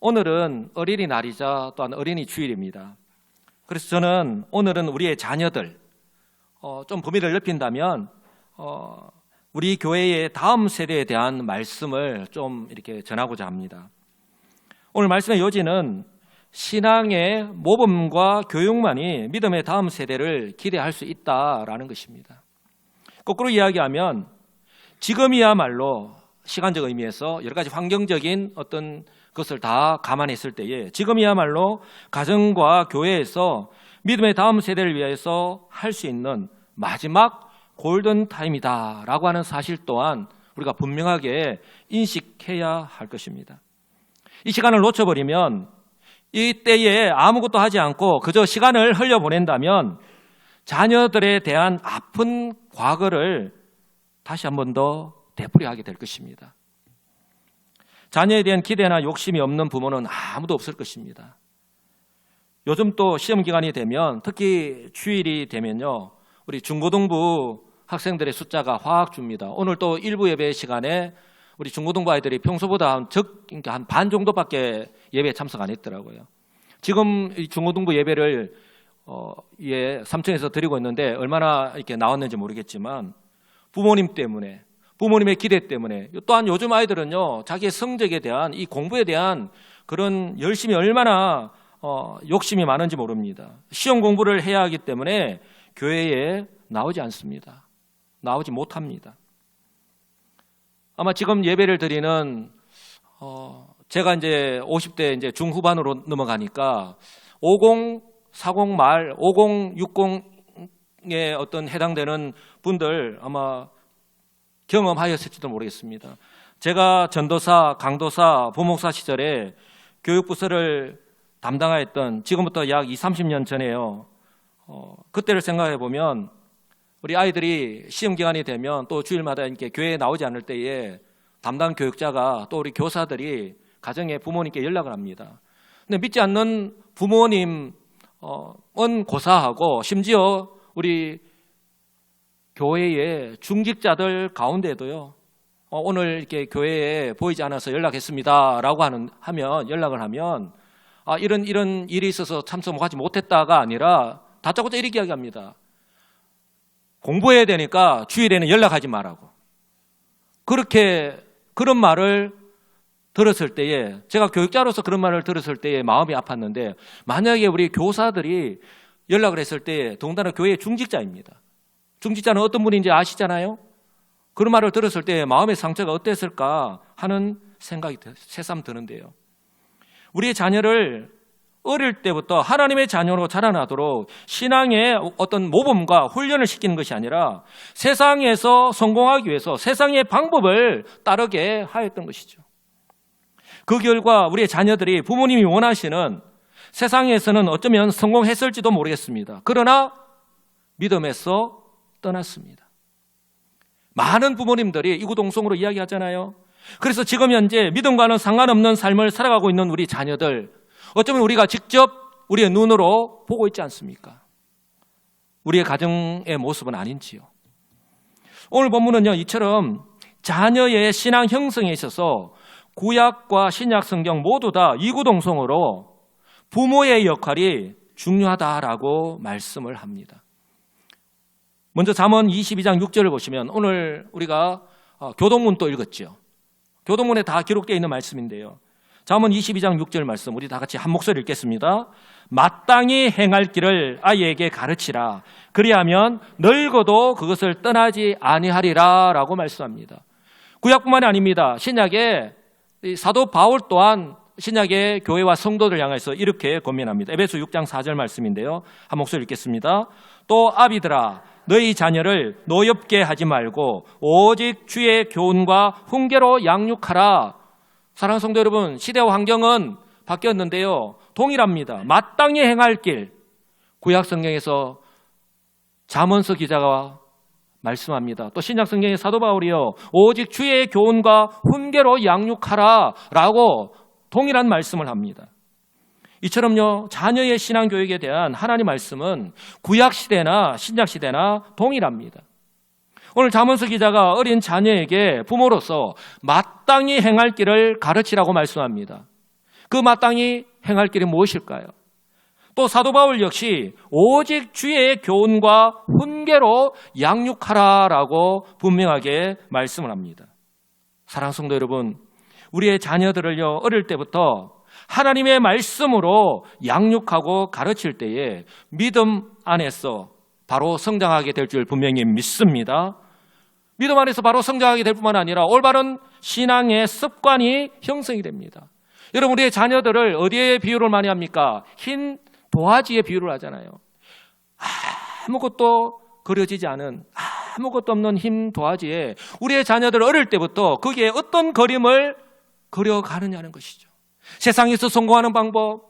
오늘은 어린이날이자 또한 어린이 주일입니다. 그래서 저는 오늘은 우리의 자녀들, 좀 범위를 넓힌다면 우리 교회의 다음 세대에 대한 말씀을 좀 이렇게 전하고자 합니다. 오늘 말씀의 요지는 신앙의 모범과 교육만이 믿음의 다음 세대를 기대할 수 있다라는 것입니다. 거꾸로 이야기하면 지금이야말로 시간적 의미에서 여러 가지 환경적인 어떤 것을 다 감안했을 때에 지금이야말로 가정과 교회에서 믿음의 다음 세대를 위해서 할 수 있는 마지막 골든타임이다라고 하는 사실 또한 우리가 분명하게 인식해야 할 것입니다. 이 시간을 놓쳐버리면 이 때에 아무것도 하지 않고 그저 시간을 흘려보낸다면 자녀들에 대한 아픈 과거를 다시 한 번 더 되풀이하게 될 것입니다. 자녀에 대한 기대나 욕심이 없는 부모는 아무도 없을 것입니다. 요즘 또 시험 기간이 되면 특히 주일이 되면요, 우리 중고등부 학생들의 숫자가 확 줍니다. 오늘 또 일부 예배 시간에 우리 중고등부 아이들이 평소보다 한 반 정도밖에 예배에 참석 안 했더라고요. 지금 이 중고등부 예배를 3층에서 드리고 있는데 얼마나 이렇게 나왔는지 모르겠지만 부모님 때문에, 부모님의 기대 때문에, 또한 요즘 아이들은요, 자기의 성적에 대한 이 공부에 대한 그런 열심이 얼마나 욕심이 많은지 모릅니다. 시험 공부를 해야 하기 때문에 교회에 나오지 않습니다. 나오지 못합니다. 아마 지금 예배를 드리는 제가 이제 50대 이제 중후반으로 넘어가니까 50, 40 말, 50, 60에 어떤 해당되는 분들 아마 경험하였을지도 모르겠습니다. 제가 전도사, 강도사, 부목사 시절에 교육부서를 담당하였던 지금부터 약 20, 30년 전에요. 그때를 생각해 보면 우리 아이들이 시험 기간이 되면 또 주일마다 이렇게 교회에 나오지 않을 때에 담당 교육자가 또 우리 교사들이 가정에 부모님께 연락을 합니다. 근데 믿지 않는 부모님은 고사하고 심지어 우리 교회의 중직자들 가운데도요, 오늘 이렇게 교회에 보이지 않아서 연락했습니다라고 연락을 하면 이런 일이 있어서 참석하지 못했다가 아니라 다짜고짜 이렇게 이야기합니다. 공부해야 되니까 주일에는 연락하지 말라고. 그런 말을 들었을 때에, 제가 교육자로서 그런 말을 들었을 때에 마음이 아팠는데, 만약에 우리 교사들이 연락을 했을 때에 더군다나 교회의 중직자입니다. 중직자는 어떤 분인지 아시잖아요? 그런 말을 들었을 때 마음의 상처가 어땠을까 하는 생각이 새삼 드는데요. 우리의 자녀를 어릴 때부터 하나님의 자녀로 자라나도록 신앙의 어떤 모범과 훈련을 시키는 것이 아니라 세상에서 성공하기 위해서 세상의 방법을 따르게 하였던 것이죠. 그 결과 우리의 자녀들이 부모님이 원하시는 세상에서는 어쩌면 성공했을지도 모르겠습니다. 그러나 믿음에서 떠났습니다. 많은 부모님들이 이구동성으로 이야기하잖아요. 그래서 지금 현재 믿음과는 상관없는 삶을 살아가고 있는 우리 자녀들, 어쩌면 우리가 직접 우리의 눈으로 보고 있지 않습니까? 우리의 가정의 모습은 아닌지요. 오늘 본문은요, 이처럼 자녀의 신앙 형성에 있어서 구약과 신약 성경 모두 다 이구동성으로 부모의 역할이 중요하다라고 말씀을 합니다. 먼저 잠언 22장 6절을 보시면 오늘 우리가 교동문도 읽었죠. 교동문에 다 기록되어 있는 말씀인데요. 잠언 22장 6절 말씀 우리 다 같이 한 목소리 읽겠습니다. 마땅히 행할 길을 아이에게 가르치라. 그리하면 늙어도 그것을 떠나지 아니하리라 라고 말씀합니다. 구약뿐만이 아닙니다. 신약에 사도 바울 또한 신약의 교회와 성도들 향해서 이렇게 권면합니다. 에베소 6장 4절 말씀인데요. 한 목소리 읽겠습니다. 또 아비들아, 너희 자녀를 노엽게 하지 말고 오직 주의 교훈과 훈계로 양육하라. 사랑하는 성도 여러분, 시대와 환경은 바뀌었는데요, 동일합니다. 마땅히 행할 길, 구약 성경에서 잠언서 기자가 말씀합니다. 또 신약 성경의 사도 바울이요, 오직 주의 교훈과 훈계로 양육하라 라고 동일한 말씀을 합니다. 이처럼요, 자녀의 신앙교육에 대한 하나님 말씀은 구약 시대나 신약 시대나 동일합니다. 오늘 잠언서 기자가 어린 자녀에게 부모로서 마땅히 행할 길을 가르치라고 말씀합니다. 그 마땅히 행할 길이 무엇일까요? 또 사도 바울 역시 오직 주의 교훈과 훈계로 양육하라라고 분명하게 말씀을 합니다. 사랑하는 성도 여러분, 우리의 자녀들을요, 어릴 때부터 하나님의 말씀으로 양육하고 가르칠 때에 믿음 안에서 바로 성장하게 될 줄 분명히 믿습니다. 믿음 안에서 바로 성장하게 될 뿐만 아니라 올바른 신앙의 습관이 형성이 됩니다. 여러분, 우리의 자녀들을 어디에 비유를 많이 합니까? 흰 도화지에 비유를 하잖아요. 아무것도 그려지지 않은, 아무것도 없는 흰 도화지에 우리의 자녀들 어릴 때부터 거기에 어떤 그림을 그려가느냐는 것이죠. 세상에서 성공하는 방법,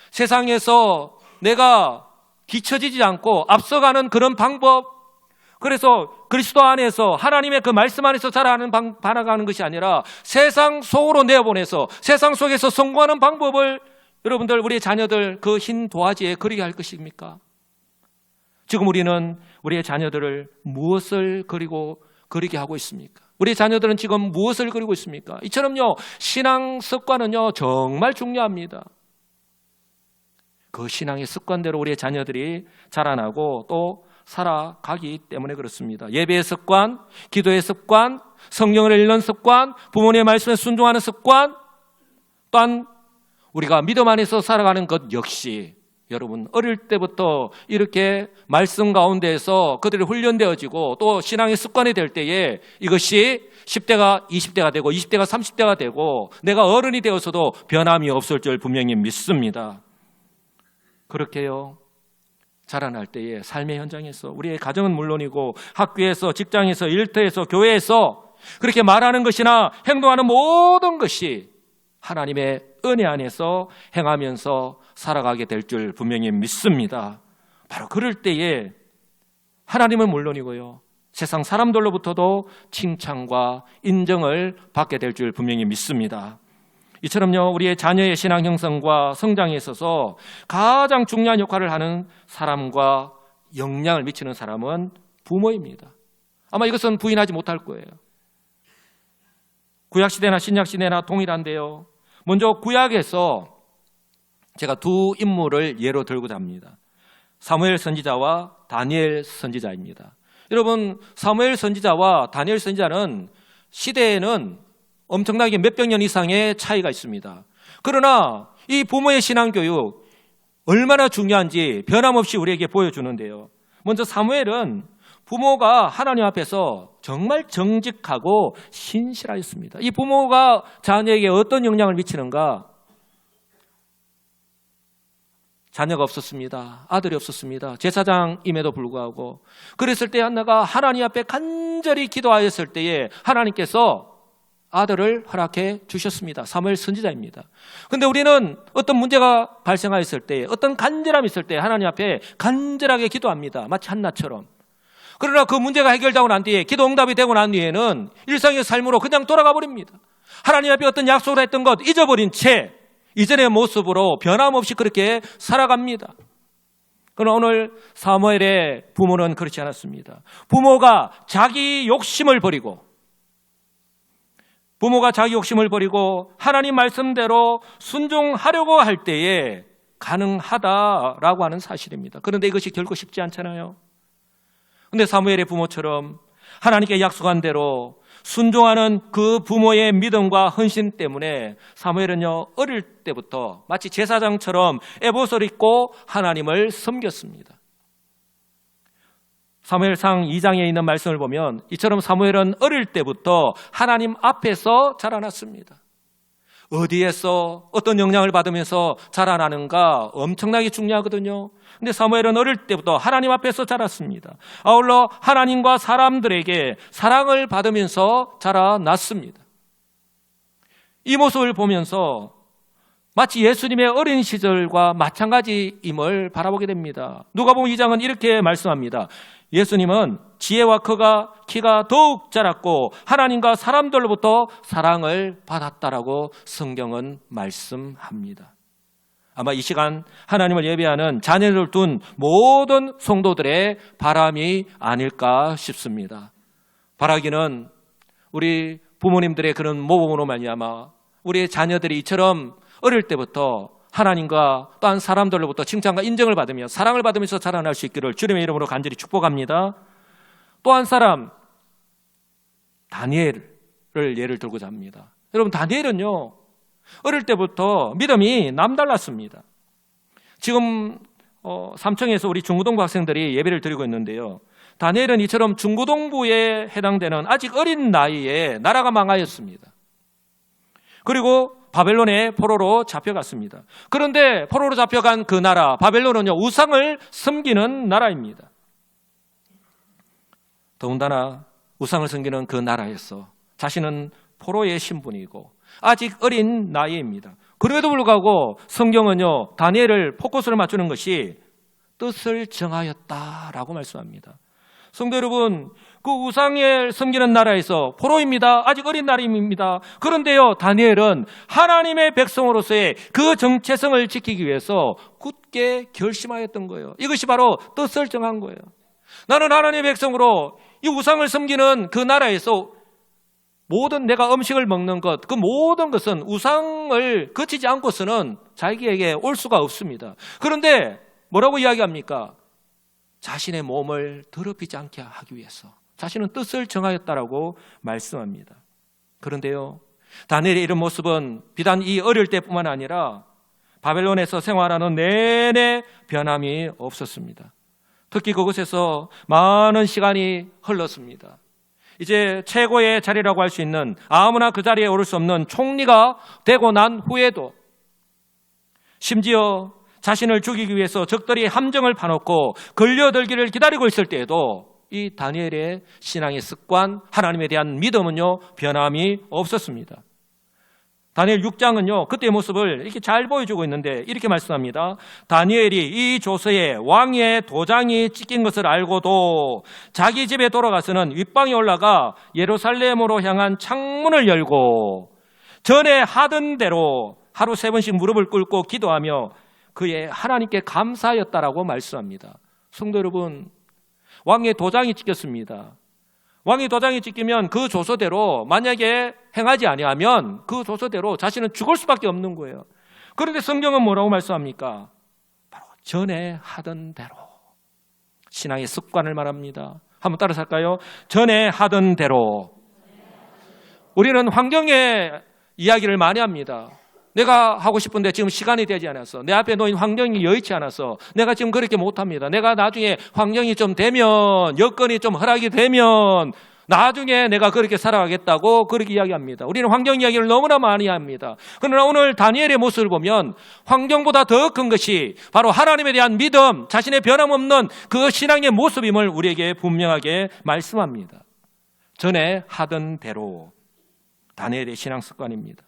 세상에서 내가 뒤처지지 않고 앞서가는 그런 방법, 그래서 그리스도 안에서 하나님의 그 말씀 안에서 살아가는 것이 아니라 세상 속으로 내어보내서 세상 속에서 성공하는 방법을 여러분들, 우리의 자녀들 그 흰 도화지에 그리게 할 것입니까? 지금 우리는 우리의 자녀들을 무엇을 그리게 하고 있습니까? 우리 자녀들은 지금 무엇을 그리고 있습니까? 이처럼요, 신앙 습관은요, 정말 중요합니다. 그 신앙의 습관대로 우리의 자녀들이 자라나고 또 살아가기 때문에 그렇습니다. 예배의 습관, 기도의 습관, 성경을 읽는 습관, 부모님의 말씀에 순종하는 습관, 또한 우리가 믿음 안에서 살아가는 것 역시 여러분, 어릴 때부터 이렇게 말씀 가운데에서 그들이 훈련되어지고 또 신앙의 습관이 될 때에 이것이 10대가 20대가 되고 20대가 30대가 되고 내가 어른이 되어서도 변함이 없을 줄 분명히 믿습니다. 그렇게요, 자라날 때에 삶의 현장에서 우리의 가정은 물론이고 학교에서, 직장에서, 일터에서, 교회에서 그렇게 말하는 것이나 행동하는 모든 것이 하나님의 은혜 안에서 행하면서 살아가게 될 줄 분명히 믿습니다. 바로 그럴 때에 하나님은 물론이고요, 세상 사람들로부터도 칭찬과 인정을 받게 될 줄 분명히 믿습니다. 이처럼요, 우리의 자녀의 신앙 형성과 성장에 있어서 가장 중요한 역할을 하는 사람과 영향을 미치는 사람은 부모입니다. 아마 이것은 부인하지 못할 거예요. 구약시대나 신약시대나 동일한데요, 먼저 구약에서 제가 두 인물을 예로 들고자 합니다. 사무엘 선지자와 다니엘 선지자입니다. 여러분, 사무엘 선지자와 다니엘 선지자는 시대에는 엄청나게 몇백 년 이상의 차이가 있습니다. 그러나 이 부모의 신앙교육 얼마나 중요한지 변함없이 우리에게 보여주는데요. 먼저 사무엘은 부모가 하나님 앞에서 정말 정직하고 신실하였습니다. 이 부모가 자녀에게 어떤 영향을 미치는가? 자녀가 없었습니다. 아들이 없었습니다. 제사장임에도 불구하고. 그랬을 때 한나가 하나님 앞에 간절히 기도하였을 때에 하나님께서 아들을 허락해 주셨습니다. 사무엘 선지자입니다. 그런데 우리는 어떤 문제가 발생하였을 때, 어떤 간절함이 있을 때 하나님 앞에 간절하게 기도합니다. 마치 한나처럼. 그러나 그 문제가 해결되고 난 뒤에, 기도 응답이 되고 난 뒤에는 일상의 삶으로 그냥 돌아가 버립니다. 하나님 앞에 어떤 약속을 했던 것 잊어버린 채 이전의 모습으로 변함없이 그렇게 살아갑니다. 그러나 오늘 사무엘의 부모는 그렇지 않았습니다. 부모가 자기 욕심을 버리고 하나님 말씀대로 순종하려고 할 때에 가능하다라고 하는 사실입니다. 그런데 이것이 결코 쉽지 않잖아요. 그런데 사무엘의 부모처럼 하나님께 약속한 대로 순종하는 그 부모의 믿음과 헌신 때문에 사무엘은요, 어릴 때부터 마치 제사장처럼 에봇을 입고 하나님을 섬겼습니다. 사무엘상 2장에 있는 말씀을 보면 이처럼 사무엘은 어릴 때부터 하나님 앞에서 자라났습니다. 어디에서 어떤 영향을 받으면서 자라나는가 엄청나게 중요하거든요. 근데 사무엘은 어릴 때부터 하나님 앞에서 자랐습니다. 아울러 하나님과 사람들에게 사랑을 받으면서 자라났습니다. 이 모습을 보면서 마치 예수님의 어린 시절과 마찬가지임을 바라보게 됩니다. 누가복음 2장은 이렇게 말씀합니다. 예수님은 지혜와 키가 더욱 자랐고 하나님과 사람들로부터 사랑을 받았다라고 성경은 말씀합니다. 아마 이 시간 하나님을 예배하는 자녀를 둔 모든 성도들의 바람이 아닐까 싶습니다. 바라기는 우리 부모님들의 그런 모범으로 말미암아 우리의 자녀들이 이처럼 어릴 때부터 하나님과 또한 사람들로부터 칭찬과 인정을 받으며 사랑을 받으면서 자라날 수 있기를 주님의 이름으로 간절히 축복합니다. 또 한 사람, 다니엘을 예를 들고자 합니다. 여러분, 다니엘은요, 어릴 때부터 믿음이 남달랐습니다. 지금 삼청에서 우리 중고등부 학생들이 예배를 드리고 있는데요, 다니엘은 이처럼 중고등부에 해당되는 아직 어린 나이에 나라가 망하였습니다. 그리고 바벨론의 포로로 잡혀갔습니다. 그런데 포로로 잡혀간 그 나라 바벨론은요, 우상을 섬기는 나라입니다. 더군다나 우상을 섬기는 그 나라에서 자신은 포로의 신분이고 아직 어린 나이입니다. 그럼에도 불구하고 성경은요, 다니엘을 포커스를 맞추는 것이 뜻을 정하였다라고 말씀합니다. 성도 여러분, 그 우상을 섬기는 나라에서 포로입니다. 아직 어린 나라입니다. 그런데요, 다니엘은 하나님의 백성으로서의 그 정체성을 지키기 위해서 굳게 결심하였던 거예요. 이것이 바로 뜻을 정한 거예요. 나는 하나님의 백성으로 이 우상을 섬기는 그 나라에서 모든 내가 음식을 먹는 것, 그 모든 것은 우상을 거치지 않고서는 자기에게 올 수가 없습니다. 그런데 뭐라고 이야기합니까? 자신의 몸을 더럽히지 않게 하기 위해서 자신은 뜻을 정하였다라고 말씀합니다. 그런데요, 다니엘의 이런 모습은 비단 이 어릴 때뿐만 아니라 바벨론에서 생활하는 내내 변함이 없었습니다. 특히 그곳에서 많은 시간이 흘렀습니다. 이제 최고의 자리라고 할 수 있는, 아무나 그 자리에 오를 수 없는 총리가 되고 난 후에도 심지어 자신을 죽이기 위해서 적들이 함정을 파놓고 걸려들기를 기다리고 있을 때에도 이 다니엘의 신앙의 습관, 하나님에 대한 믿음은요, 변함이 없었습니다. 다니엘 6장은요, 그때의 모습을 이렇게 잘 보여주고 있는데 이렇게 말씀합니다. 다니엘이 이 조서에 왕의 도장이 찍힌 것을 알고도 자기 집에 돌아가서는 윗방에 올라가 예루살렘으로 향한 창문을 열고 전에 하던 대로 하루 3번씩 무릎을 꿇고 기도하며 그의 하나님께 감사하였다라고 말씀합니다. 성도 여러분, 왕의 도장이 찍혔습니다. 왕의 도장이 찍히면 그 조서대로 만약에 행하지 아니하면 그 조서대로 자신은 죽을 수밖에 없는 거예요. 그런데 성경은 뭐라고 말씀합니까? 바로 전에 하던 대로. 신앙의 습관을 말합니다. 한번 따라서 할까요? 전에 하던 대로. 우리는 환경의 이야기를 많이 합니다. 내가 하고 싶은데 지금 시간이 되지 않아서, 내 앞에 놓인 환경이 여의치 않아서 내가 지금 그렇게 못합니다. 내가 나중에 환경이 좀 되면, 여건이 좀 허락이 되면 나중에 내가 그렇게 살아가겠다고 그렇게 이야기합니다. 우리는 환경 이야기를 너무나 많이 합니다. 그러나 오늘 다니엘의 모습을 보면 환경보다 더 큰 것이 바로 하나님에 대한 믿음, 자신의 변함없는 그 신앙의 모습임을 우리에게 분명하게 말씀합니다. 전에 하던 대로. 다니엘의 신앙 습관입니다.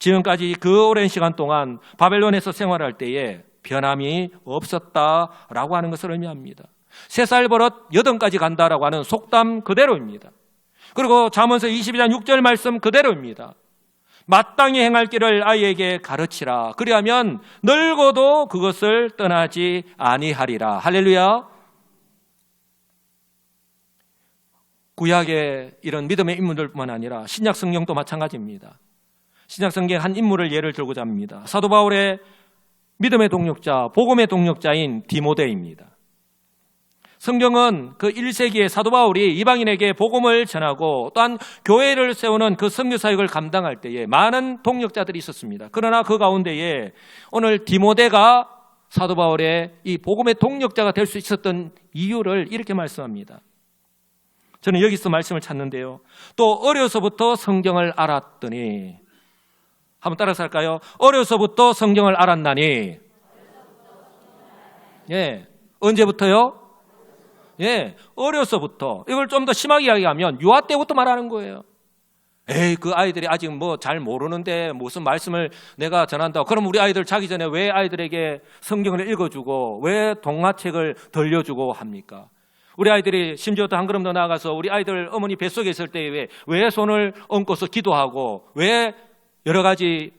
지금까지 그 오랜 시간 동안 바벨론에서 생활할 때에 변함이 없었다라고 하는 것을 의미합니다. 3살 버릇 8까지 간다라고 하는 속담 그대로입니다. 그리고 잠언서 22장 6절 말씀 그대로입니다. 마땅히 행할 길을 아이에게 가르치라. 그리하면 늙어도 그것을 떠나지 아니하리라. 할렐루야. 구약의 이런 믿음의 인물들뿐만 아니라 신약 성경도 마찬가지입니다. 신약 성경 한 인물을 예를 들고자 합니다. 사도 바울의 믿음의 동력자, 복음의 동력자인 디모데입니다. 성경은 그 1세기에 사도 바울이 이방인에게 복음을 전하고 또한 교회를 세우는 그 선교 사역을 감당할 때에 많은 동력자들이 있었습니다. 그러나 그 가운데에 오늘 디모데가 사도 바울의 이 복음의 동력자가 될 수 있었던 이유를 이렇게 말씀합니다. 저는 여기서 말씀을 찾는데요. 또 어려서부터 성경을 알았더니, 한번 따라서 할까요? 어려서부터 성경을 알았나니. 예, 언제부터요? 예, 어려서부터. 이걸 좀 더 심하게 이야기하면 유아 때부터 말하는 거예요. 에이, 그 아이들이 아직 뭐 잘 모르는데 무슨 말씀을 내가 전한다고. 그럼 우리 아이들 자기 전에 왜 아이들에게 성경을 읽어주고 왜 동화책을 들려주고 합니까? 우리 아이들이 심지어 또 한 걸음 더 나아가서 우리 아이들 어머니 뱃속에 있을 때 왜 손을 얹고서 기도하고 왜 여러 가지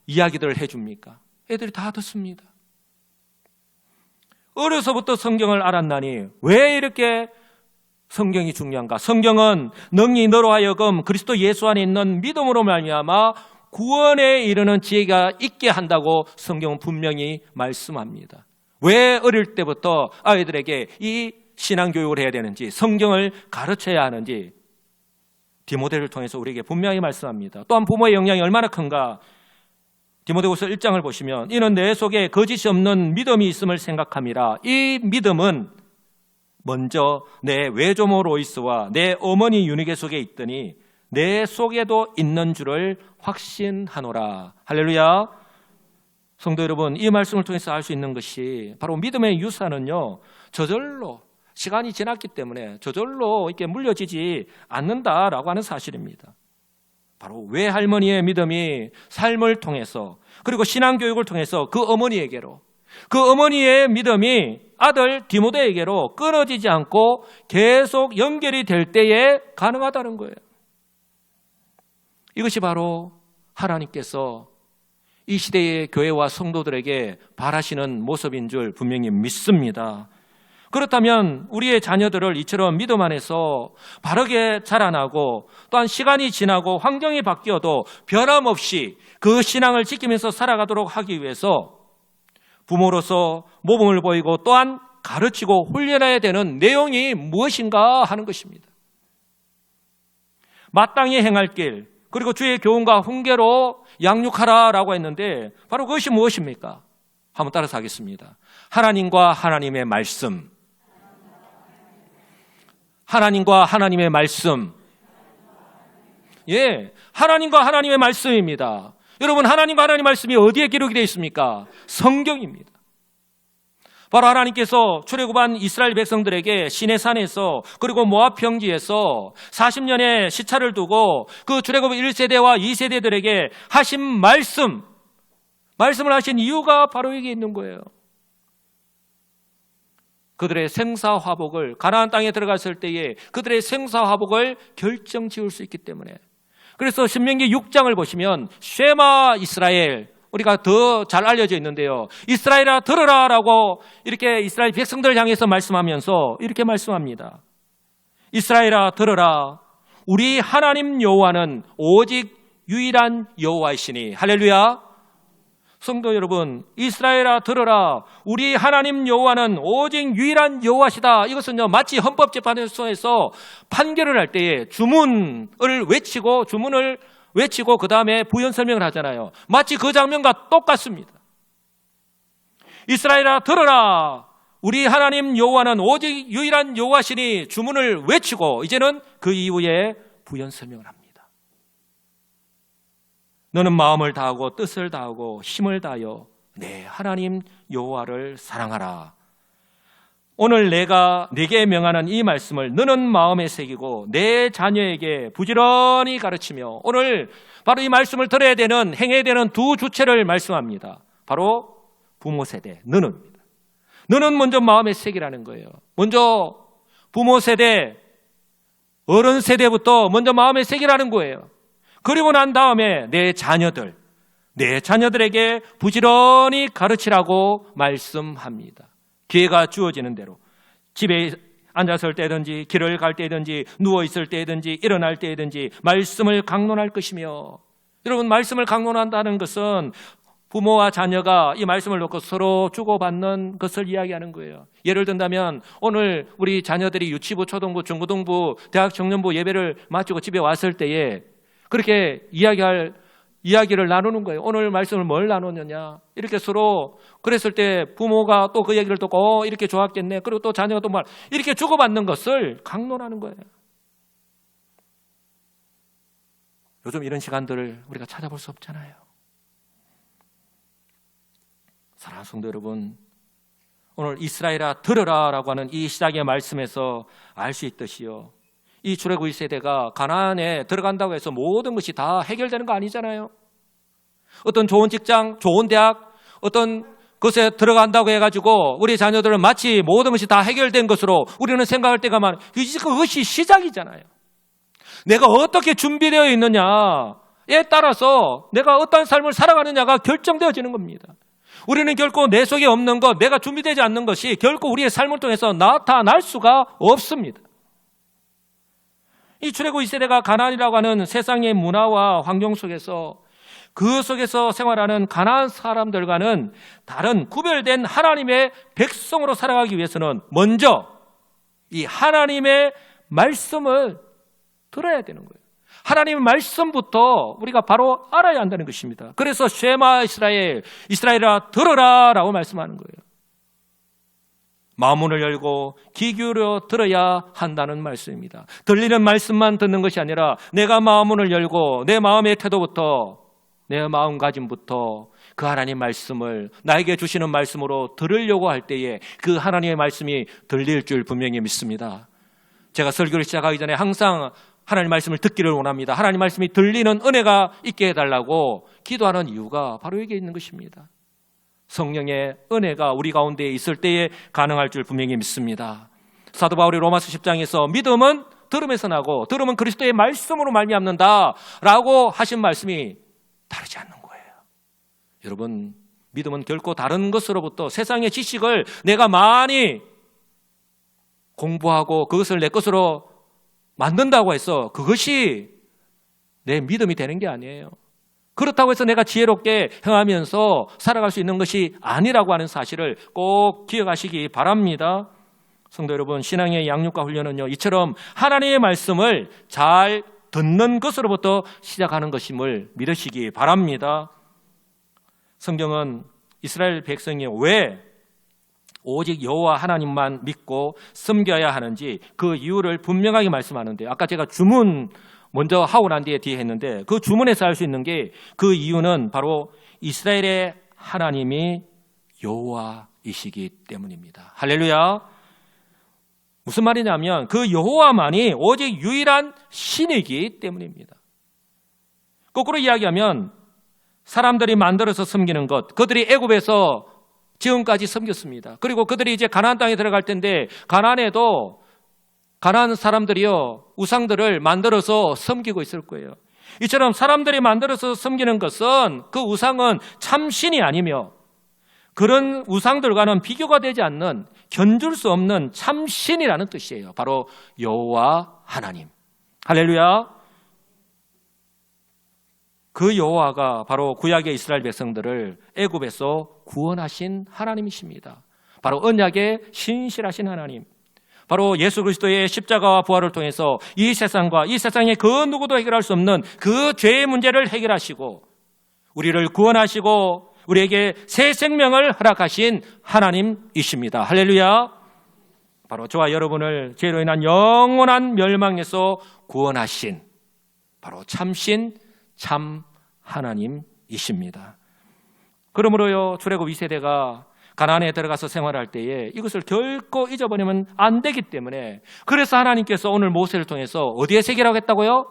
이야기들을 해줍니까? 애들이 다 듣습니다. 어려서부터 성경을 알았나니. 왜 이렇게 성경이 중요한가? 성경은 능히 너로 하여금 그리스도 예수 안에 있는 믿음으로 말미암아 구원에 이르는 지혜가 있게 한다고 성경은 분명히 말씀합니다. 왜 어릴 때부터 아이들에게 이 신앙교육을 해야 되는지, 성경을 가르쳐야 하는지 디모데를 통해서 우리에게 분명히 말씀합니다. 또한 부모의 영향이 얼마나 큰가, 디모데후서 1장을 보시면 이는 내 속에 거짓이 없는 믿음이 있음을 생각함이라. 이 믿음은 먼저 내 외조모 로이스와 내 어머니 유니게 속에 있더니 내 속에도 있는 줄을 확신하노라. 할렐루야. 성도 여러분, 이 말씀을 통해서 알 수 있는 것이 바로 믿음의 유산은요, 저절로 시간이 지났기 때문에 저절로 이렇게 물려지지 않는다라고 하는 사실입니다. 바로 외할머니의 믿음이 삶을 통해서, 그리고 신앙교육을 통해서 그 어머니에게로, 그 어머니의 믿음이 아들 디모데에게로 끊어지지 않고 계속 연결이 될 때에 가능하다는 거예요. 이것이 바로 하나님께서 이 시대의 교회와 성도들에게 바라시는 모습인 줄 분명히 믿습니다. 그렇다면 우리의 자녀들을 이처럼 믿음 안에서 바르게 자라나고, 또한 시간이 지나고 환경이 바뀌어도 변함없이 그 신앙을 지키면서 살아가도록 하기 위해서 부모로서 모범을 보이고 또한 가르치고 훈련해야 되는 내용이 무엇인가 하는 것입니다. 마땅히 행할 길, 그리고 주의 교훈과 훈계로 양육하라라고 했는데 바로 그것이 무엇입니까? 한번 따라서 하겠습니다. 하나님과 하나님의 말씀. 하나님과 하나님의 말씀. 예, 하나님과 하나님의 말씀입니다. 여러분, 하나님과 하나님의 말씀이 어디에 기록이 되어 있습니까? 성경입니다. 바로 하나님께서 출애굽한 이스라엘 백성들에게 시내산에서, 그리고 모압 평지에서 40년의 시차를 두고 그 출애굽 1세대와 2세대들에게 하신 말씀을 하신 이유가 바로 여기 있는 거예요. 그들의 생사화복을, 가나안 땅에 들어갔을 때에 그들의 생사화복을 결정지을 수 있기 때문에. 그래서 신명기 6장을 보시면 쉐마 이스라엘, 우리가 더 잘 알려져 있는데요, 이스라엘아 들으라 라고 이렇게 이스라엘 백성들을 향해서 말씀하면서 이렇게 말씀합니다. 이스라엘아 들으라, 우리 하나님 여호와는 오직 유일한 여호와이시니. 할렐루야. 성도 여러분, 이스라엘아 들으라, 우리 하나님 여호와는 오직 유일한 여호와시다. 이것은요, 마치 헌법재판소에서 판결을 할 때에 주문을 외치고 그 다음에 부연 설명을 하잖아요. 마치 그 장면과 똑같습니다. 이스라엘아 들으라, 우리 하나님 여호와는 오직 유일한 여호와시니 주문을 외치고 이제는 그 이후에 부연 설명을 합니다. 너는 마음을 다하고 뜻을 다하고 힘을 다하여 내 하나님 여호와를 사랑하라. 오늘 내가 네게 명하는 이 말씀을 너는 마음에 새기고 내 자녀에게 부지런히 가르치며. 오늘 바로 이 말씀을 들어야 되는, 행해야 되는 두 주체를 말씀합니다. 바로 부모 세대, 너는입니다. 너는 먼저 마음에 새기라는 거예요. 먼저 부모 세대, 어른 세대부터 먼저 마음에 새기라는 거예요. 그리고 난 다음에 내 자녀들에게 부지런히 가르치라고 말씀합니다. 기회가 주어지는 대로, 집에 앉았을 때든지 길을 갈 때든지 누워있을 때든지 일어날 때든지 말씀을 강론할 것이며. 여러분, 말씀을 강론한다는 것은 부모와 자녀가 이 말씀을 놓고 서로 주고받는 것을 이야기하는 거예요. 예를 든다면 오늘 우리 자녀들이 유치부, 초등부, 중고등부, 대학 청년부 예배를 마치고 집에 왔을 때에 그렇게 이야기를 나누는 거예요. 오늘 말씀을 뭘 나누느냐, 이렇게 서로. 그랬을 때 부모가 또 그 얘기를 듣고 이렇게 좋았겠네, 그리고 또 자녀가 또 이렇게 주고받는 것을 강론하는 거예요. 요즘 이런 시간들을 우리가 찾아볼 수 없잖아요. 사랑하는 성도 여러분, 오늘 이스라엘아 들으라 라고 하는 이 시작의 말씀에서 알 수 있듯이요, 이 출애굽 1세대가 가나안에 들어간다고 해서 모든 것이 다 해결되는 거 아니잖아요. 어떤 좋은 직장, 좋은 대학, 어떤 것에 들어간다고 해가지고 우리 자녀들은 마치 모든 것이 다 해결된 것으로 우리는 생각할 때가 많아요. 그것이 시작이잖아요. 내가 어떻게 준비되어 있느냐에 따라서 내가 어떤 삶을 살아가느냐가 결정되어지는 겁니다. 우리는 결코 내 속에 없는 것, 내가 준비되지 않는 것이 결코 우리의 삶을 통해서 나타날 수가 없습니다. 이 출애굽 2세대가 가나안이라고 하는 세상의 문화와 환경 속에서 그 속에서 생활하는 가나안 사람들과는 다른 구별된 하나님의 백성으로 살아가기 위해서는 먼저 이 하나님의 말씀을 들어야 되는 거예요. 하나님의 말씀부터 우리가 바로 알아야 한다는 것입니다. 그래서 쉐마 이스라엘, 이스라엘아 들어라 라고 말씀하는 거예요. 마음문을 열고 귀 기울여 들어야 한다는 말씀입니다. 들리는 말씀만 듣는 것이 아니라 내가 마음문을 열고 내 마음의 태도부터, 내 마음가짐부터 그 하나님 말씀을 나에게 주시는 말씀으로 들으려고 할 때에 그 하나님의 말씀이 들릴 줄 분명히 믿습니다. 제가 설교를 시작하기 전에 항상 하나님 말씀을 듣기를 원합니다. 하나님 말씀이 들리는 은혜가 있게 해달라고 기도하는 이유가 바로 여기에 있는 것입니다. 성령의 은혜가 우리 가운데 있을 때에 가능할 줄 분명히 믿습니다. 사도 바울이 로마서 10장에서 믿음은 들음에서 나고 들음은 그리스도의 말씀으로 말미암는다 라고 하신 말씀이 다르지 않는 거예요. 여러분, 믿음은 결코 다른 것으로부터 세상의 지식을 내가 많이 공부하고 그것을 내 것으로 만든다고 해서 그것이 내 믿음이 되는 게 아니에요. 그렇다고 해서 내가 지혜롭게 행하면서 살아갈 수 있는 것이 아니라고 하는 사실을 꼭 기억하시기 바랍니다. 성도 여러분, 신앙의 양육과 훈련은요, 이처럼 하나님의 말씀을 잘 듣는 것으로부터 시작하는 것임을 믿으시기 바랍니다. 성경은 이스라엘 백성이 왜 오직 여호와 하나님만 믿고 섬겨야 하는지 그 이유를 분명하게 말씀하는데, 아까 제가 주문 먼저 하고 난 뒤에 했는데 그 주문에서 알 수 있는 게 그 이유는 바로 이스라엘의 하나님이 여호와이시기 때문입니다. 할렐루야. 무슨 말이냐면 그 여호와만이 오직 유일한 신이기 때문입니다. 거꾸로 이야기하면 사람들이 만들어서 섬기는 것, 그들이 애굽에서 지금까지 섬겼습니다. 그리고 그들이 이제 가나안 땅에 들어갈 텐데 가나안에도 가나안 사람들이요 우상들을 만들어서 섬기고 있을 거예요. 이처럼 사람들이 만들어서 섬기는 것은 그 우상은 참신이 아니며 그런 우상들과는 비교가 되지 않는 견줄 수 없는 참신이라는 뜻이에요. 바로 여호와 하나님. 할렐루야. 그 여호와가 바로 구약의 이스라엘 백성들을 애굽에서 구원하신 하나님이십니다. 바로 언약의 신실하신 하나님. 바로 예수 그리스도의 십자가와 부활을 통해서 이 세상과 이 세상의 그 누구도 해결할 수 없는 그 죄의 문제를 해결하시고 우리를 구원하시고 우리에게 새 생명을 허락하신 하나님이십니다. 할렐루야. 바로 저와 여러분을 죄로 인한 영원한 멸망에서 구원하신 바로 참신 참 하나님이십니다. 그러므로요, 출애굽 2세대가 가나안에 들어가서 생활할 때에 이것을 결코 잊어버리면 안 되기 때문에, 그래서 하나님께서 오늘 모세를 통해서 어디에 새기라고 했다고요?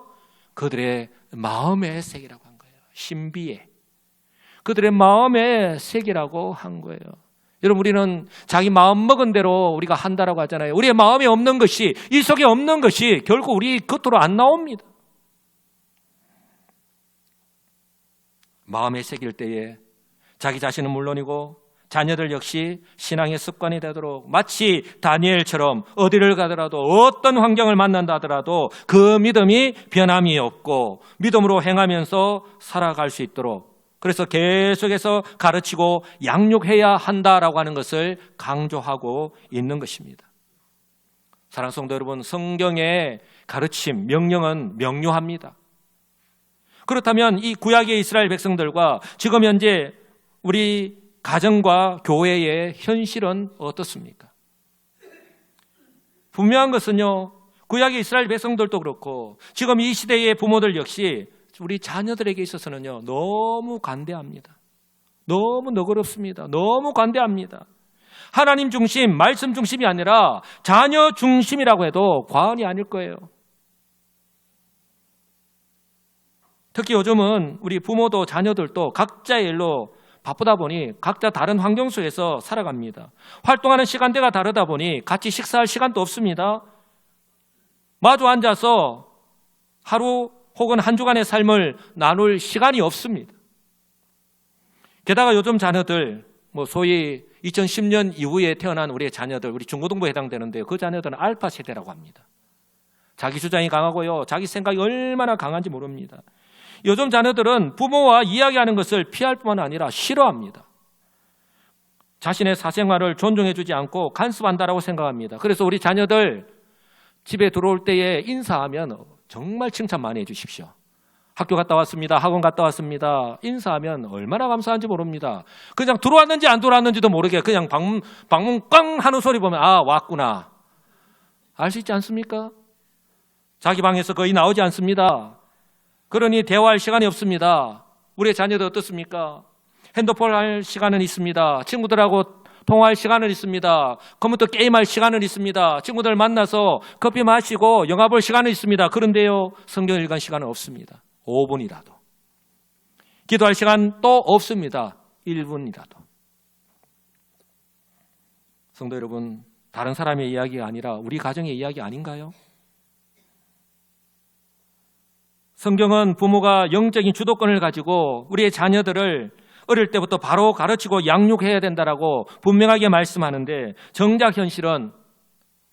그들의 마음에 새기라고 한 거예요. 신비에. 그들의 마음에 새기라고 한 거예요. 여러분, 우리는 자기 마음 먹은 대로 우리가 한다라고 하잖아요. 우리의 마음에 없는 것이, 이 속에 없는 것이 결코 우리 겉으로 안 나옵니다. 마음에 새길 때에 자기 자신은 물론이고 자녀들 역시 신앙의 습관이 되도록 마치 다니엘처럼 어디를 가더라도 어떤 환경을 만난다 하더라도 그 믿음이 변함이 없고 믿음으로 행하면서 살아갈 수 있도록, 그래서 계속해서 가르치고 양육해야 한다라고 하는 것을 강조하고 있는 것입니다. 사랑하는 성도 여러분, 성경의 가르침, 명령은 명료합니다. 그렇다면 이 구약의 이스라엘 백성들과 지금 현재 우리 가정과 교회의 현실은 어떻습니까? 분명한 것은요, 구약의 이스라엘 백성들도 그렇고 지금 이 시대의 부모들 역시 우리 자녀들에게 있어서는요, 너무 관대합니다. 너무 너그럽습니다. 너무 관대합니다. 하나님 중심, 말씀 중심이 아니라 자녀 중심이라고 해도 과언이 아닐 거예요. 특히 요즘은 우리 부모도 자녀들도 각자의 일로 바쁘다 보니 각자 다른 환경 속에서 살아갑니다. 활동하는 시간대가 다르다 보니 같이 식사할 시간도 없습니다. 마주 앉아서 하루 혹은 한 주간의 삶을 나눌 시간이 없습니다. 게다가 요즘 자녀들, 소위 2010년 이후에 태어난 우리의 자녀들, 우리 중고등부에 해당되는데요. 그 자녀들은 알파 세대라고 합니다. 자기 주장이 강하고요, 자기 생각이 얼마나 강한지 모릅니다. 요즘 자녀들은 부모와 이야기하는 것을 피할 뿐만 아니라 싫어합니다. 자신의 사생활을 존중해주지 않고 간섭한다라고 생각합니다. 그래서 우리 자녀들 집에 들어올 때에 인사하면 정말 칭찬 많이 해주십시오. 학교 갔다 왔습니다. 학원 갔다 왔습니다. 인사하면 얼마나 감사한지 모릅니다. 그냥 들어왔는지 안 들어왔는지도 모르게 그냥 방문 꽝 하는 소리 보면 아, 왔구나. 알 수 있지 않습니까? 자기 방에서 거의 나오지 않습니다. 그러니 대화할 시간이 없습니다. 우리의 자녀들 어떻습니까? 핸드폰 할 시간은 있습니다. 친구들하고 통화할 시간은 있습니다. 컴퓨터 게임할 시간은 있습니다. 친구들 만나서 커피 마시고 영화 볼 시간은 있습니다. 그런데요, 성경 읽은 시간은 없습니다. 5분이라도. 기도할 시간 또 없습니다. 1분이라도. 성도 여러분, 다른 사람의 이야기가 아니라 우리 가정의 이야기 아닌가요? 성경은 부모가 영적인 주도권을 가지고 우리의 자녀들을 어릴 때부터 바로 가르치고 양육해야 된다라고 분명하게 말씀하는데, 정작 현실은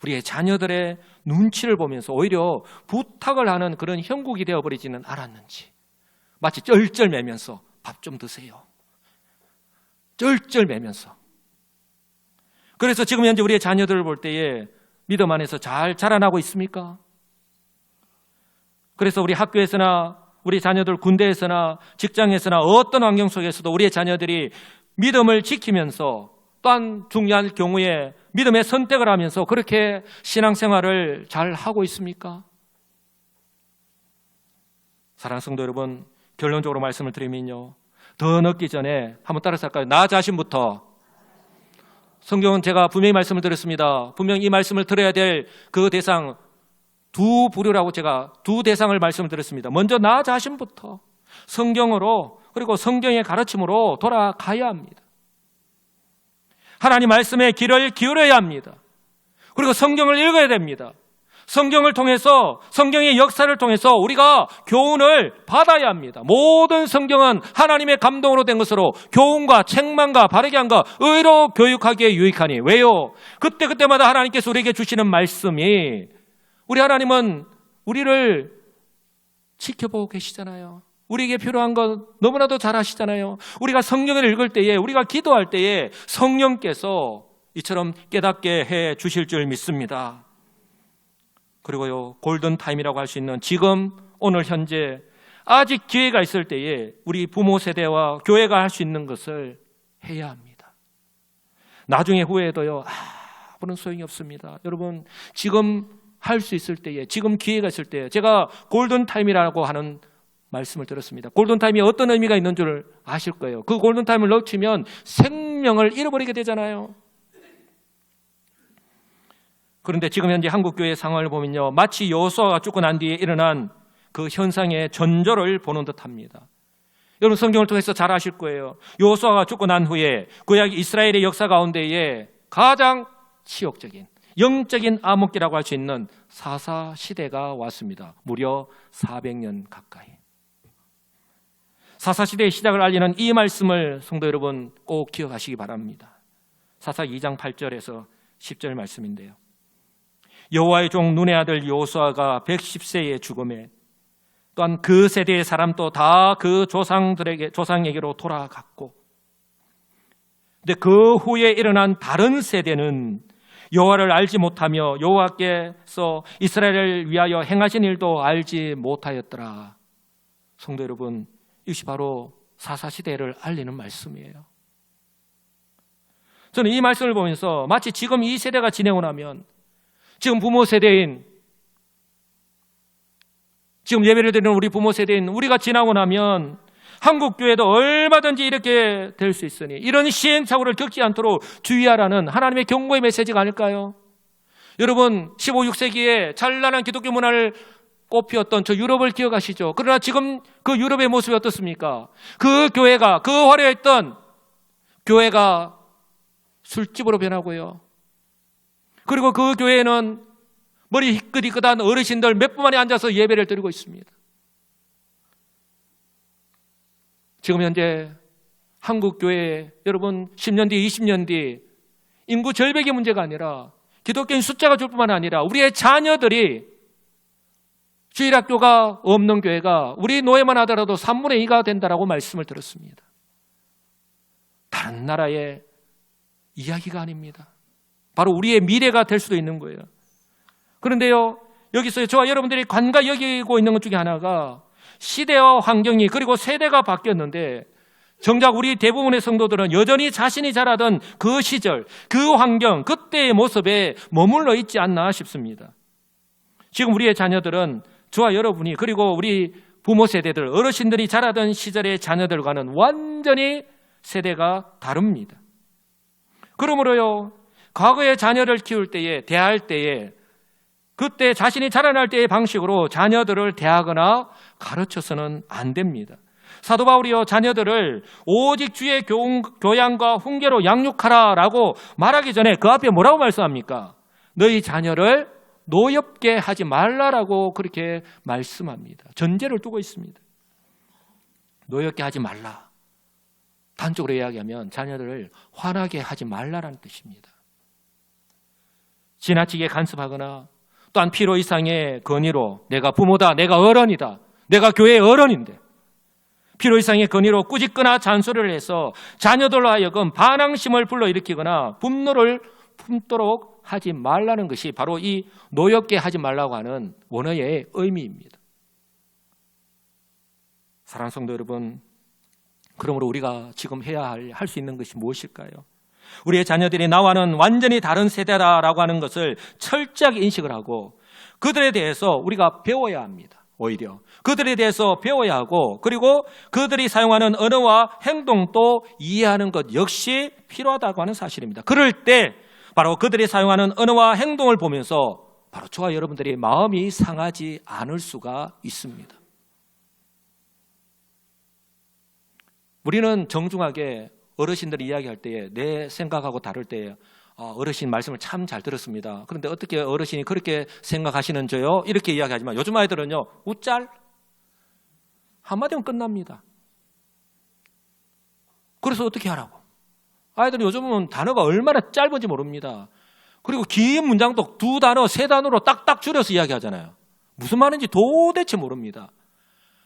우리의 자녀들의 눈치를 보면서 오히려 부탁을 하는 그런 형국이 되어버리지는 않았는지, 마치 쩔쩔매면서 밥 좀 드세요. 쩔쩔매면서. 그래서 지금 현재 우리의 자녀들을 볼 때에 믿음 안에서 잘 자라나고 있습니까? 그래서 우리 학교에서나 우리 자녀들 군대에서나 직장에서나 어떤 환경 속에서도 우리의 자녀들이 믿음을 지키면서 또한 중요한 경우에 믿음의 선택을 하면서 그렇게 신앙생활을 잘 하고 있습니까? 사랑하는 성도 여러분, 결론적으로 말씀을 드리면요, 더 늦기 전에 한번 따라서 할까요? 나 자신부터. 성경은 제가 분명히 말씀을 드렸습니다. 분명히 이 말씀을 들어야 될 그 대상 두 부류라고 제가 두 대상을 말씀을 드렸습니다. 먼저 나 자신부터 성경으로, 그리고 성경의 가르침으로 돌아가야 합니다. 하나님 말씀에 귀를 기울여야 합니다. 그리고 성경을 읽어야 됩니다. 성경을 통해서, 성경의 역사를 통해서 우리가 교훈을 받아야 합니다. 모든 성경은 하나님의 감동으로 된 것으로 교훈과 책망과 바르게 함과 의로 교육하기에 유익하니. 왜요? 그때마다 하나님께서 우리에게 주시는 말씀이, 우리 하나님은 우리를 지켜보고 계시잖아요. 우리에게 필요한 것 너무나도 잘 아시잖아요. 우리가 성경을 읽을 때에, 우리가 기도할 때에 성령께서 이처럼 깨닫게 해 주실 줄 믿습니다. 그리고요, 골든타임이라고 할 수 있는 지금 오늘 현재 아직 기회가 있을 때에 우리 부모 세대와 교회가 할 수 있는 것을 해야 합니다. 나중에 후회해도요, 아무런 소용이 없습니다. 여러분, 지금 할 수 있을 때에, 지금 기회가 있을 때에, 제가 골든타임이라고 하는 말씀을 들었습니다. 골든타임이 어떤 의미가 있는 줄 아실 거예요. 그 골든타임을 놓치면 생명을 잃어버리게 되잖아요. 그런데 지금 현재 한국교회 상황을 보면요, 마치 여호수아가 죽고 난 뒤에 일어난 그 현상의 전조를 보는 듯합니다. 여러분, 성경을 통해서 잘 아실 거예요. 여호수아가 죽고 난 후에 구약 이스라엘의 역사 가운데에 가장 치욕적인 영적인 암흑기라고 할 수 있는 사사 시대가 왔습니다. 무려 400년 가까이. 사사 시대의 시작을 알리는 이 말씀을 성도 여러분 꼭 기억하시기 바랍니다. 사사 2장 8절에서 10절 말씀인데요, 여호와의 종 눈의 아들 여호수아가 110세의 죽음에, 또한 그 세대의 사람도 다 그 조상에게로 돌아갔고, 근데 그 후에 일어난 다른 세대는 여호와를 알지 못하며 여호와께서 이스라엘을 위하여 행하신 일도 알지 못하였더라. 성도 여러분, 이것이 바로 사사시대를 알리는 말씀이에요. 저는 이 말씀을 보면서 마치 지금 이 세대가 지내고 나면, 지금 부모 세대인, 지금 예배를 드리는 우리 부모 세대인 우리가 지나고 나면 한국교회도 얼마든지 이렇게 될 수 있으니 이런 시행착오를 겪지 않도록 주의하라는 하나님의 경고의 메시지가 아닐까요? 여러분, 15, 16세기에 찬란한 기독교 문화를 꽃피웠던 저 유럽을 기억하시죠? 그러나 지금 그 유럽의 모습이 어떻습니까? 그 교회가, 그 화려했던 교회가 술집으로 변하고요. 그리고 그 교회에는 머리 희끗희끗한 어르신들 몇 분만에 앉아서 예배를 드리고 있습니다. 지금 현재 한국교회, 여러분 10년 뒤, 20년 뒤 인구 절벽의 문제가 아니라 기독교인 숫자가 줄 뿐만 아니라 우리의 자녀들이 주일학교가 없는 교회가 우리 노예만 하더라도 3분의 2가 된다라고 말씀을 들었습니다. 다른 나라의 이야기가 아닙니다. 바로 우리의 미래가 될 수도 있는 거예요. 그런데요, 여기서 저와 여러분들이 관가 여기고 있는 것 중에 하나가 시대와 환경이 그리고 세대가 바뀌었는데 정작 우리 대부분의 성도들은 여전히 자신이 자라던 그 시절, 그 환경, 그때의 모습에 머물러 있지 않나 싶습니다. 지금 우리의 자녀들은 저와 여러분이 그리고 우리 부모 세대들, 어르신들이 자라던 시절의 자녀들과는 완전히 세대가 다릅니다. 그러므로요, 과거의 자녀를 키울 때에, 대할 때에 그때 자신이 자라날 때의 방식으로 자녀들을 대하거나 가르쳐서는 안 됩니다. 사도 바울이요, 자녀들을 오직 주의 교양과 훈계로 양육하라라고 말하기 전에 그 앞에 뭐라고 말씀합니까? 너희 자녀를 노엽게 하지 말라라고 그렇게 말씀합니다. 전제를 두고 있습니다. 노엽게 하지 말라. 단적으로 이야기하면 자녀들을 화나게 하지 말라라는 뜻입니다. 지나치게 간섭하거나 또한 필요 이상의 건의로 내가 부모다, 내가 어른이다, 내가 교회의 어른인데 필요 이상의 건의로 꾸짖거나 잔소리를 해서 자녀들로 하여금 반항심을 불러일으키거나 분노를 품도록 하지 말라는 것이 바로 이 노엽게 하지 말라고 하는 원어의 의미입니다. 사랑하는 성도 여러분, 그러므로 우리가 지금 해야 할 수 있는 것이 무엇일까요? 우리의 자녀들이 나와는 완전히 다른 세대다라고 하는 것을 철저하게 인식을 하고 그들에 대해서 우리가 배워야 합니다. 오히려 그들에 대해서 배워야 하고 그리고 그들이 사용하는 언어와 행동도 이해하는 것 역시 필요하다고 하는 사실입니다. 그럴 때 바로 그들이 사용하는 언어와 행동을 보면서 바로 저와 여러분들이 마음이 상하지 않을 수가 있습니다. 우리는 정중하게 어르신들이 이야기할 때에 내 생각하고 다를 때에 어르신 말씀을 참 잘 들었습니다. 그런데 어떻게 어르신이 그렇게 생각하시는지요? 이렇게 이야기하지만 요즘 아이들은요, 웃짤 한마디면 끝납니다. 그래서 어떻게 하라고? 아이들은 요즘은 단어가 얼마나 짧은지 모릅니다. 그리고 긴 문장도 2단어, 3단어로 딱딱 줄여서 이야기하잖아요. 무슨 말인지 도대체 모릅니다.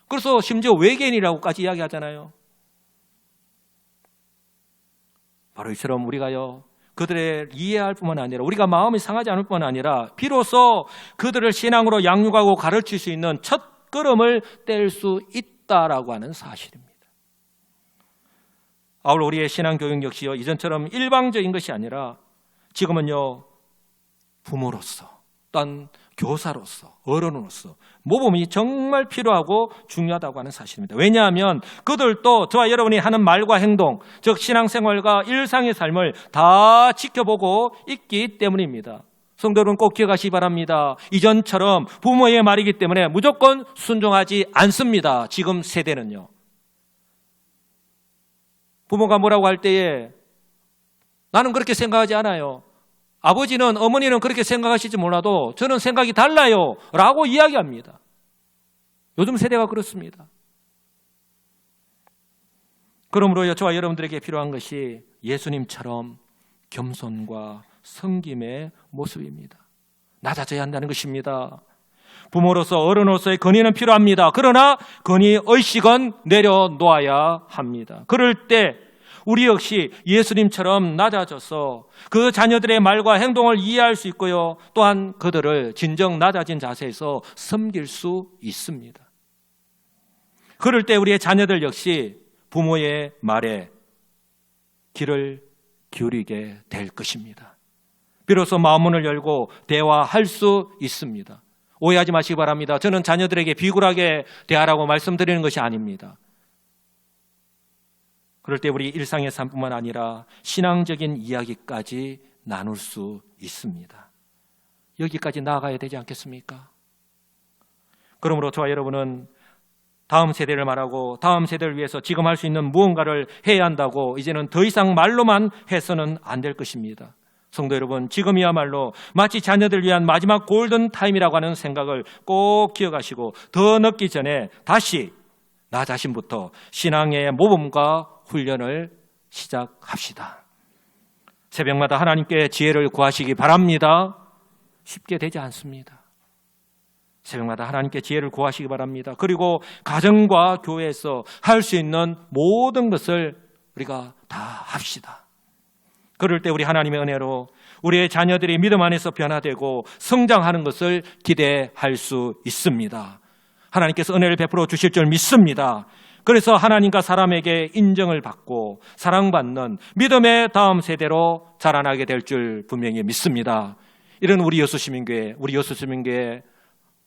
그래서 심지어 외계인이라고까지 이야기하잖아요. 바로 이처럼 우리가요, 그들을 이해할 뿐만 아니라 우리가 마음이 상하지 않을 뿐만 아니라 비로소 그들을 신앙으로 양육하고 가르칠 수 있는 첫 걸음을 뗄 수 있다라고 하는 사실입니다. 아울러 우리의 신앙교육 역시요, 이전처럼 일방적인 것이 아니라 지금은요, 부모로서 또한 교사로서 어른으로서 모범이 정말 필요하고 중요하다고 하는 사실입니다. 왜냐하면 그들도 저와 여러분이 하는 말과 행동, 즉 신앙생활과 일상의 삶을 다 지켜보고 있기 때문입니다. 성도 여러분 꼭 기억하시기 바랍니다. 이전처럼 부모의 말이기 때문에 무조건 순종하지 않습니다. 지금 세대는요. 부모가 뭐라고 할 때에 나는 그렇게 생각하지 않아요. 아버지는, 어머니는 그렇게 생각하실지 몰라도 저는 생각이 달라요 라고 이야기합니다. 요즘 세대가 그렇습니다. 그러므로 저와 여러분들에게 필요한 것이 예수님처럼 겸손과 섬김의 모습입니다. 낮아져야 한다는 것입니다. 부모로서 어른으로서의 건의는 필요합니다. 그러나 건의 의식은 내려놓아야 합니다. 그럴 때 우리 역시 예수님처럼 낮아져서 그 자녀들의 말과 행동을 이해할 수 있고요. 또한 그들을 진정 낮아진 자세에서 섬길 수 있습니다. 그럴 때 우리의 자녀들 역시 부모의 말에 귀를 기울이게 될 것입니다. 비로소 마음문을 열고 대화할 수 있습니다. 오해하지 마시기 바랍니다. 저는 자녀들에게 비굴하게 대하라고 말씀드리는 것이 아닙니다. 그럴 때 우리 일상의 삶뿐만 아니라 신앙적인 이야기까지 나눌 수 있습니다. 여기까지 나아가야 되지 않겠습니까? 그러므로 저와 여러분은 다음 세대를 말하고 다음 세대를 위해서 지금 할 수 있는 무언가를 해야 한다고 이제는 더 이상 말로만 해서는 안 될 것입니다. 성도 여러분, 지금이야말로 마치 자녀들 위한 마지막 골든 타임이라고 하는 생각을 꼭 기억하시고 더 늦기 전에 다시 나 자신부터 신앙의 모범과 훈련을 시작합시다. 새벽마다 하나님께 지혜를 구하시기 바랍니다. 쉽게 되지 않습니다. 새벽마다 하나님께 지혜를 구하시기 바랍니다. 그리고 가정과 교회에서 할 수 있는 모든 것을 우리가 다 합시다. 그럴 때 우리 하나님의 은혜로 우리의 자녀들이 믿음 안에서 변화되고 성장하는 것을 기대할 수 있습니다. 하나님께서 은혜를 베풀어 주실 줄 믿습니다. 그래서 하나님과 사람에게 인정을 받고 사랑받는 믿음의 다음 세대로 자라나게 될 줄 분명히 믿습니다. 이런 우리 여수시민교회,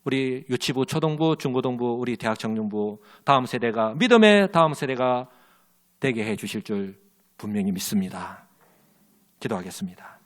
우리 유치부, 초등부, 중고등부, 우리 대학 청년부 다음 세대가 믿음의 다음 세대가 되게 해 주실 줄 분명히 믿습니다. 기도하겠습니다.